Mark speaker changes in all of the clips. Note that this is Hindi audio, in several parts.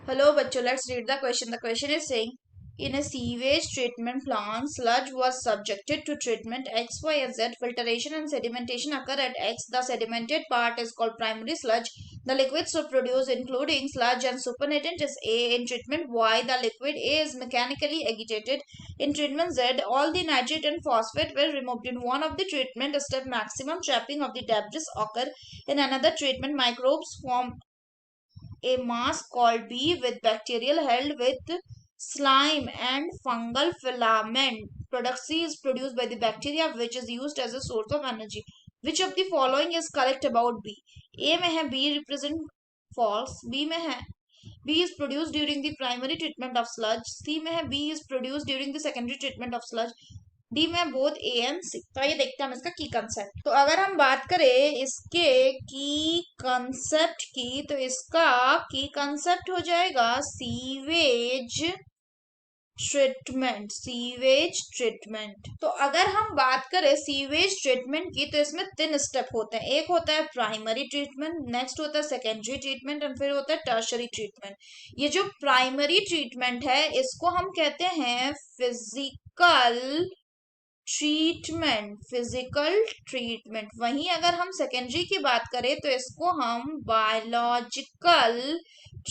Speaker 1: Hello, bachcho. Let's read the question. The question is saying, in a sewage treatment plant, sludge was subjected to treatment X, Y, and Z. Filtration and sedimentation occur at X. The sedimented part is called primary sludge. The liquids so produced, including sludge and supernatant, is A. In treatment Y, the liquid A is mechanically agitated. In treatment Z, all the nitrate and phosphate were removed. In one of the treatment step, maximum trapping of the debris occur. In another treatment, microbes form a mass called B with bacterial held with slime and fungal filament. Product C is produced by the bacteria which is used as a source of energy. Which of the following is correct about B? A में है B represent false, B में है B is produced during the primary treatment of sludge, C में है B is produced during the secondary treatment of sludge, D में बोथ ए एंड सी। तो ये देखते हैं हम इसका की कंसेप्ट। तो अगर हम बात करें इसके की कंसेप्ट की, तो इसका की कंसेप्ट हो जाएगा सीवेज ट्रीटमेंट। Sewage treatment. तो अगर हम बात करें सीवेज ट्रीटमेंट की, तो इसमें 3 स्टेप होते हैं। एक होता है प्राइमरी ट्रीटमेंट, नेक्स्ट होता है सेकेंडरी ट्रीटमेंट एंड फिर होता है टर्शरी ट्रीटमेंट। ये जो प्राइमरी ट्रीटमेंट है इसको हम कहते हैं फिजिकल ट्रीटमेंट। Physical treatment. वहीं अगर हम सेकेंडरी की बात करें तो इसको हम बायोलॉजिकल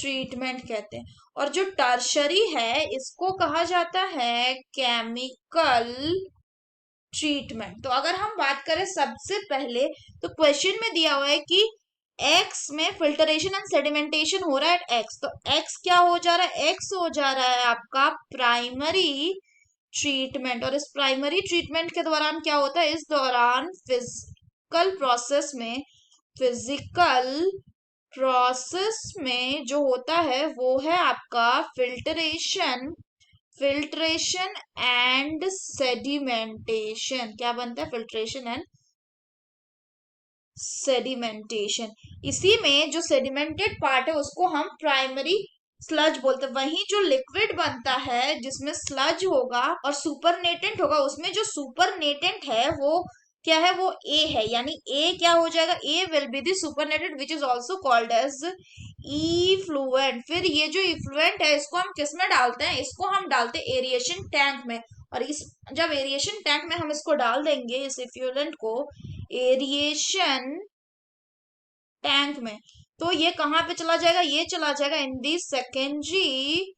Speaker 1: ट्रीटमेंट कहते हैं। और जो टर्शरी है इसको कहा जाता है केमिकल ट्रीटमेंट। तो अगर हम बात करें सबसे पहले, तो क्वेश्चन में दिया हुआ है कि एक्स में फिल्टरेशन एंड सेडिमेंटेशन हो रहा है एक्स, तो एक्स क्या हो जा रहा है? एक्स हो जा रहा है आपका प्राइमरी ट्रीटमेंट। और इस प्राइमरी ट्रीटमेंट के दौरान क्या होता है? इस दौरान फिजिकल प्रोसेस में जो होता है वो है आपका फिल्ट्रेशन एंड सेडिमेंटेशन। क्या बनता है? Filtration and sedimentation. इसी में जो सेडिमेंटेड पार्ट है उसको हम प्राइमरी स्लज बोलते हैं। वहीं जो लिक्विड बनता है जिसमें स्लज होगा और सुपरनेटेंट होगा, उसमें जो सुपरनेटेंट है वो क्या है? वो ए है। यानी ए क्या हो जाएगा? A will be the supernatant which is also called as effluent. फिर ये जो इफ्लुएंट है इसको हम किस में डालते हैं? इसको हम डालते हैं एरिएशन टैंक में। और इस जब एरिएशन टैंक में हम इसको डाल देंगे इस इफ्लुएंट को एरिएशन टैंक में, तो ये कहां पे चला जाएगा? ये चला जाएगा इन दी सेकेंडरी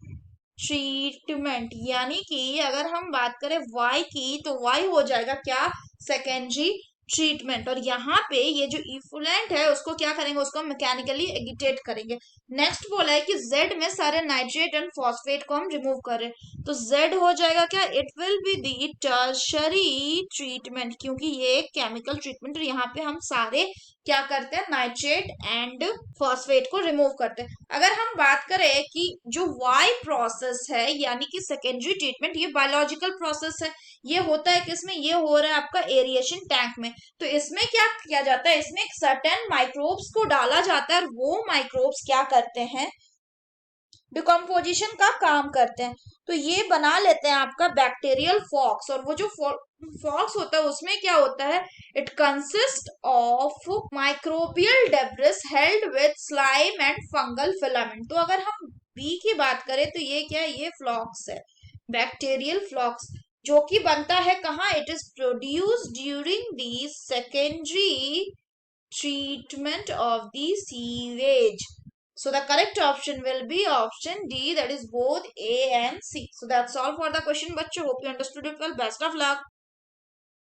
Speaker 1: ट्रीटमेंट। यानी कि अगर हम बात करें वाई की, तो वाई हो जाएगा क्या? Secondary treatment. और यहाँ पे ये जो इफ्लुएंट है उसको क्या करेंगे? उसको मैकेनिकली एगिटेट करेंगे। नेक्स्ट बोला है कि जेड में सारे नाइट्रेट एंड फॉस्फेट को हम रिमूव करें, तो जेड हो जाएगा क्या? It will be the tertiary treatment, क्योंकि ये एक केमिकल ट्रीटमेंट। और यहाँ पे हम सारे क्या करते हैं? नाइट्रेट एंड फॉस्फेट को रिमूव करते हैं। अगर हम बात करें कि जो वाई प्रोसेस है यानी कि सेकेंडरी ट्रीटमेंट, ये बायोलॉजिकल प्रोसेस है। ये होता है किसमें? ये हो रहा है आपका एरिएशन टैंक में। तो इसमें क्या किया जाता है? इसमें सर्टेन माइक्रोब्स को डाला जाता है और वो माइक्रोब्स क्या करते हैं? डिकम्पोजिशन का काम करते हैं। तो ये बना लेते हैं आपका बैक्टीरियल फॉक्स। और वो जो फॉक्स होता है उसमें क्या होता है? It consist of microbial debris held with slime and fungal filament. तो अगर हम बी की बात करें तो ये क्या है? ये फ्लॉक्स है, बैक्टीरियल फ्लॉक्स, जो कि बनता है कहाँ? It is produced during the secondary treatment of the sewage. So the correct option will be option D, that is both A and C. So that's all for the question, bachcho. Hope you understood it well. Best of luck.